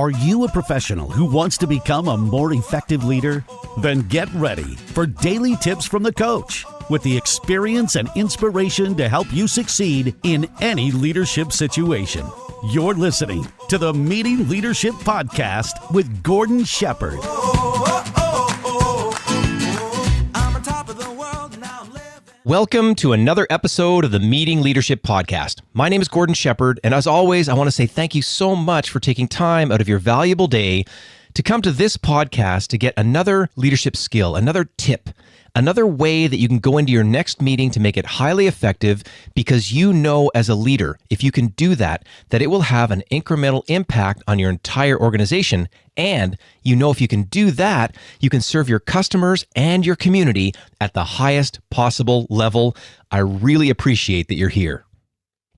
Are you a professional who wants to become a more effective leader? Then get ready for daily tips from the coach with the experience and inspiration to help you succeed in any leadership situation. You're listening to the Meeting Leadership Podcast with Gordon Shepherd. Welcome to another episode of the Meeting Leadership Podcast. My name is Gordon Shepherd, and as always, I want to say thank you so much for taking time out of your valuable day to come to this podcast to get another leadership skill, another tip, another way that you can go into your next meeting to make it highly effective, because you know as a leader, if you can do that, that it will have an incremental impact on your entire organization. And you know if you can do that, you can serve your customers and your community at the highest possible level. I really appreciate that you're here.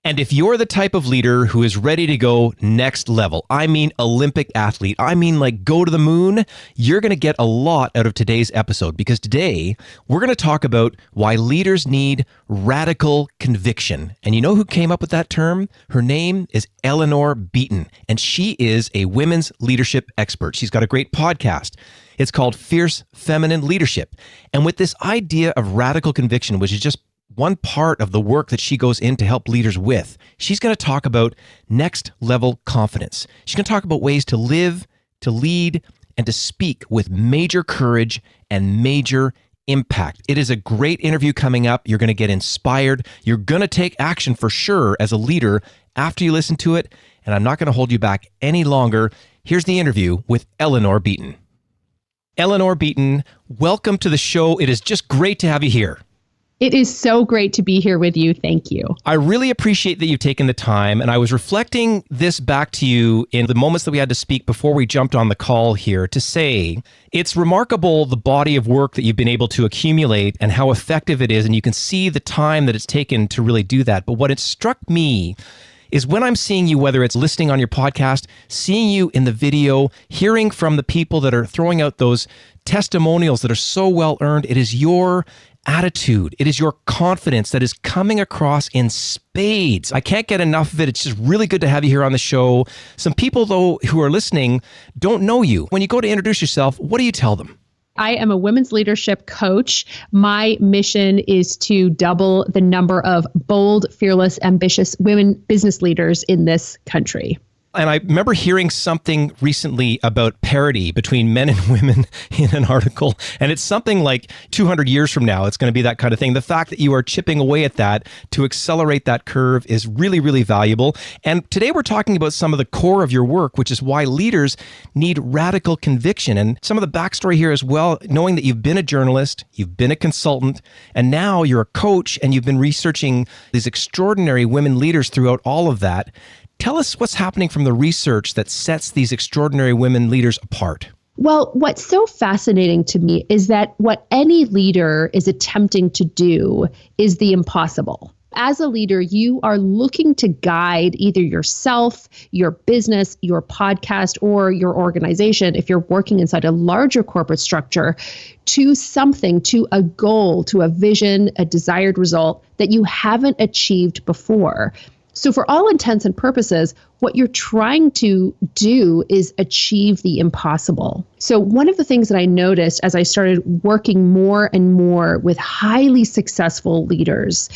And if you're the type of leader who is ready to go next level, I mean Olympic athlete, I mean like go to the moon, you're going to get a lot out of today's episode, because today we're going to talk about why leaders need radical conviction. And you know who came up with that term? Her name is Eleanor Beaton, and she is a women's leadership expert. She's got a great podcast. It's called Fierce Feminine Leadership. And with this idea of radical conviction, which is just one part of the work that she goes in to help leaders with, she's going to talk about next level confidence. She's going to talk about ways to live, to lead, and to speak with major courage and major impact. It is a great interview coming up. You're going to get inspired. You're going to take action for sure as a leader after you listen to it. And I'm not going to hold you back any longer. Here's the interview with Eleanor Beaton. Eleanor Beaton, welcome to the show. It is just great to have you here. It is so great to be here with you. Thank you. I really appreciate that you've taken the time, and I was reflecting this back to you in the moments that we had to speak before we jumped on the call here to say it's remarkable the body of work that you've been able to accumulate and how effective it is, and you can see the time that it's taken to really do that. But what it struck me is when I'm seeing you, whether it's listening on your podcast, seeing you in the video, hearing from the people that are throwing out those testimonials that are so well earned, it is your attitude. It is your confidence that is coming across in spades. I can't get enough of it. It's just really good to have you here on the show. Some people, though, who are listening don't know you. When you go to introduce yourself, what do you tell them? I am a women's leadership coach. My mission is to double the number of bold, fearless, ambitious women business leaders in this country. And I remember hearing something recently about parity between men and women in an article. And it's something like 200 years from now, it's going to be that kind of thing. The fact that you are chipping away at that to accelerate that curve is really, really valuable. And today we're talking about some of the core of your work, which is why leaders need radical conviction. And some of the backstory here as well, knowing that you've been a journalist, you've been a consultant, and now you're a coach, and you've been researching these extraordinary women leaders throughout all of that. Tell us what's happening from the research that sets these extraordinary women leaders apart. Well, what's so fascinating to me is that what any leader is attempting to do is the impossible. As a leader, you are looking to guide either yourself, your business, your podcast, or your organization, if you're working inside a larger corporate structure, to something, to a goal, to a vision, a desired result that you haven't achieved before. So for all intents and purposes, what you're trying to do is achieve the impossible. So one of the things that I noticed as I started working more and more with highly successful leaders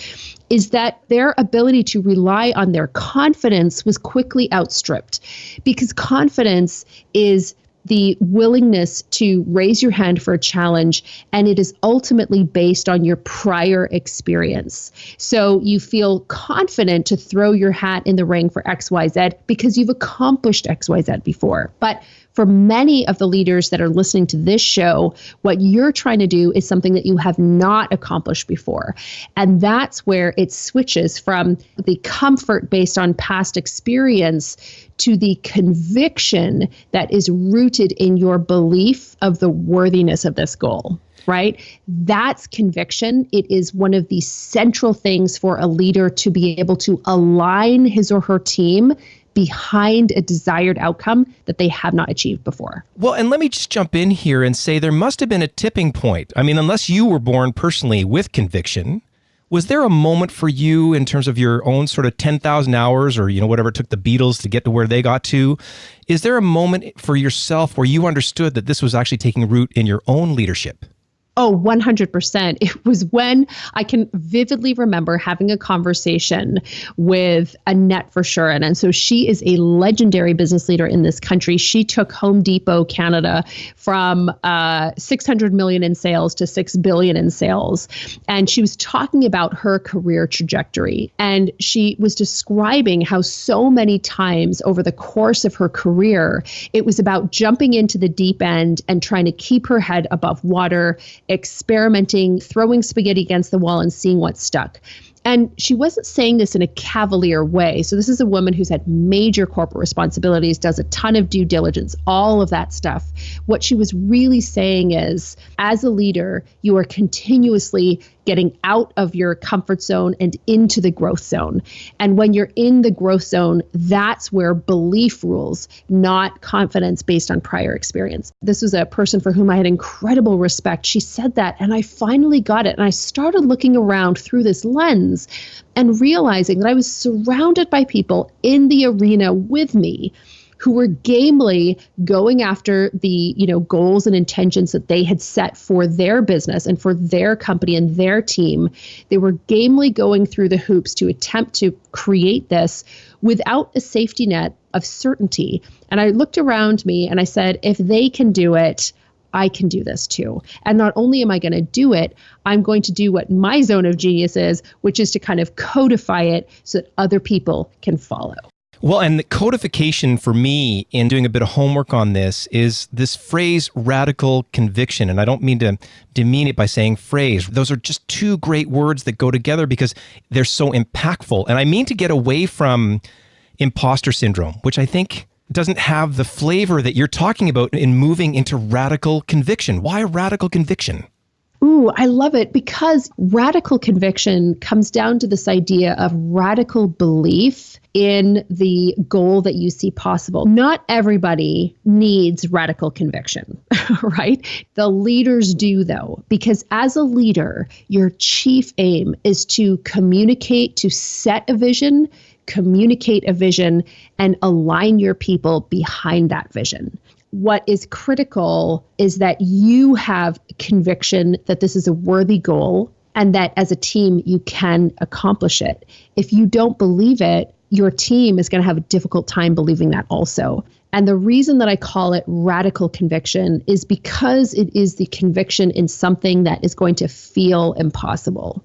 is that their ability to rely on their confidence was quickly outstripped, because confidence is the willingness to raise your hand for a challenge, and it is ultimately based on your prior experience. So you feel confident to throw your hat in the ring for XYZ because you've accomplished XYZ before. But for many of the leaders that are listening to this show, what you're trying to do is something that you have not accomplished before. And that's where it switches from the comfort based on past experience to the conviction that is rooted in your belief of the worthiness of this goal, right? That's conviction. It is one of the central things for a leader to be able to align his or her team behind a desired outcome that they have not achieved before. Well, and let me just jump in here and say there must have been a tipping point. I mean, unless you were born personally with conviction, Was there a moment for you in terms of your own sort of 10,000 hours or, whatever it took the Beatles to get to where they got to? Is there a moment for yourself where you understood that this was actually taking root in your own leadership? Oh, 100%. It was when I can vividly remember having a conversation with Annette Verschuren. And so she is a legendary business leader in this country. She took Home Depot Canada from 600 million in sales to 6 billion in sales. And she was talking about her career trajectory. And she was describing how so many times over the course of her career, it was about jumping into the deep end and trying to keep her head above water, experimenting, throwing spaghetti against the wall and seeing what stuck. And she wasn't saying this in a cavalier way. So this is a woman who's had major corporate responsibilities, does a ton of due diligence, all of that stuff. What she was really saying is, as a leader, you are continuously getting out of your comfort zone and into the growth zone. And when you're in the growth zone, that's where belief rules, not confidence based on prior experience. This was a person for whom I had incredible respect. She said that, and I finally got it. And I started looking around through this lens and realizing that I was surrounded by people in the arena with me who were gamely going after the, goals and intentions that they had set for their business and for their company and their team. They were gamely going through the hoops to attempt to create this without a safety net of certainty. And I looked around me and I said, if they can do it, I can do this too. And not only am I going to do it, I'm going to do what my zone of genius is, which is to kind of codify it so that other people can follow. Well, and the codification for me in doing a bit of homework on this is this phrase radical conviction. And I don't mean to demean it by saying phrase. Those are just two great words that go together because they're so impactful. And I mean to get away from imposter syndrome, which I think doesn't have the flavor that you're talking about in moving into radical conviction. Why radical conviction? Ooh, I love it because radical conviction comes down to this idea of radical belief in the goal that you see possible. Not everybody needs radical conviction, right? The leaders do though, because as a leader, your chief aim is to communicate, to set a vision, communicate a vision, and align your people behind that vision. What is critical is that you have conviction that this is a worthy goal and that as a team, you can accomplish it. If you don't believe it, your team is going to have a difficult time believing that also. And the reason that I call it radical conviction is because it is the conviction in something that is going to feel impossible.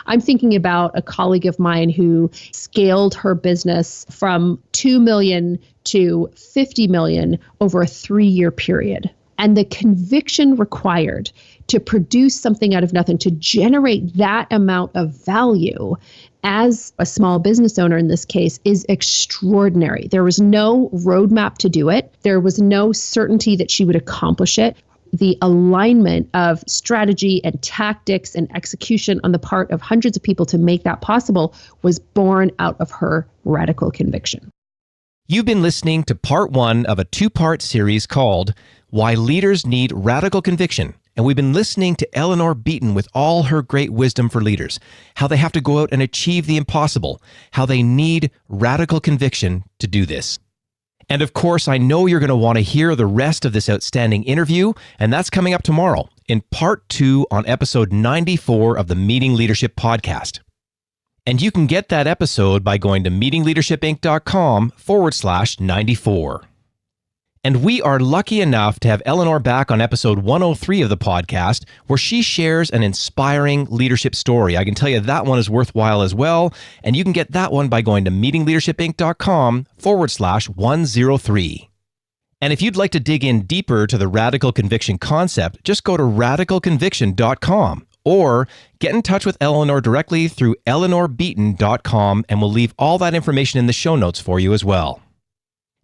I'm thinking about a colleague of mine who scaled her business from 2 million to 50 million over a 3-year period. And the conviction required to produce something out of nothing, to generate that amount of value as a small business owner in this case is extraordinary. There was no roadmap to do it. There was no certainty that she would accomplish it. The alignment of strategy and tactics and execution on the part of hundreds of people to make that possible was born out of her radical conviction. You've been listening to part 1 of a 2-part series called Why Leaders Need Radical Conviction. And we've been listening to Eleanor Beaton with all her great wisdom for leaders, how they have to go out and achieve the impossible, how they need radical conviction to do this. And of course, I know you're going to want to hear the rest of this outstanding interview, and that's coming up tomorrow in part 2 on episode 94 of the Meeting Leadership Podcast. And you can get that episode by going to meetingleadershipinc.com/94. And we are lucky enough to have Eleanor back on episode 103 of the podcast, where she shares an inspiring leadership story. I can tell you that one is worthwhile as well. And you can get that one by going to meetingleadershipinc.com/103. And if you'd like to dig in deeper to the radical conviction concept, just go to radicalconviction.com or get in touch with Eleanor directly through eleanorbeaton.com, and we'll leave all that information in the show notes for you as well.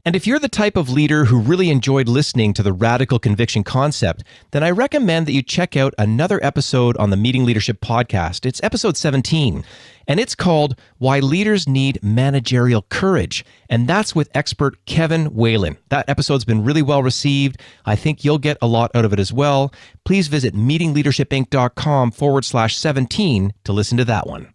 And if you're the type of leader who really enjoyed listening to the radical conviction concept, then I recommend that you check out another episode on the Meeting Leadership podcast. It's episode 17, and it's called Why Leaders Need Managerial Courage. And that's with expert Kevin Whalen. That episode's been really well received. I think you'll get a lot out of it as well. Please visit meetingleadershipinc.com/17 to listen to that one.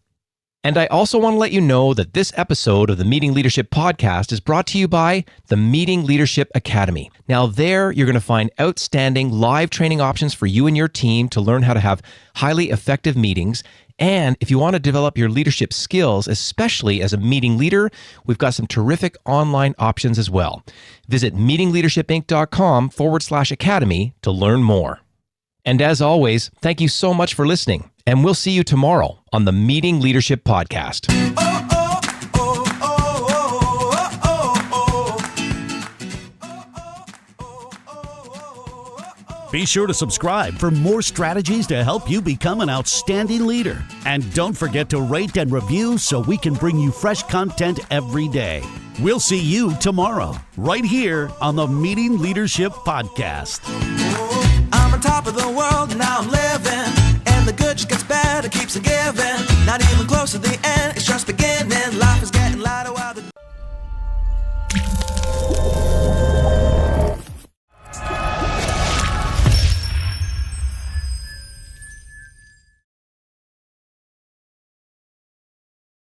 And I also want to let you know that this episode of the Meeting Leadership Podcast is brought to you by the Meeting Leadership Academy. Now there, you're going to find outstanding live training options for you and your team to learn how to have highly effective meetings. And if you want to develop your leadership skills, especially as a meeting leader, we've got some terrific online options as well. Visit meetingleadershipinc.com/academy to learn more. And as always, thank you so much for listening. And we'll see you tomorrow on the Meeting Leadership Podcast. Be sure to subscribe for more strategies to help you become an outstanding leader. And don't forget to rate and review so we can bring you fresh content every day. We'll see you tomorrow, right here on the Meeting Leadership Podcast. I'm on top of the world, now I'm living. And the good just gets better, keeps on giving. Not even close to the end, it's just beginning.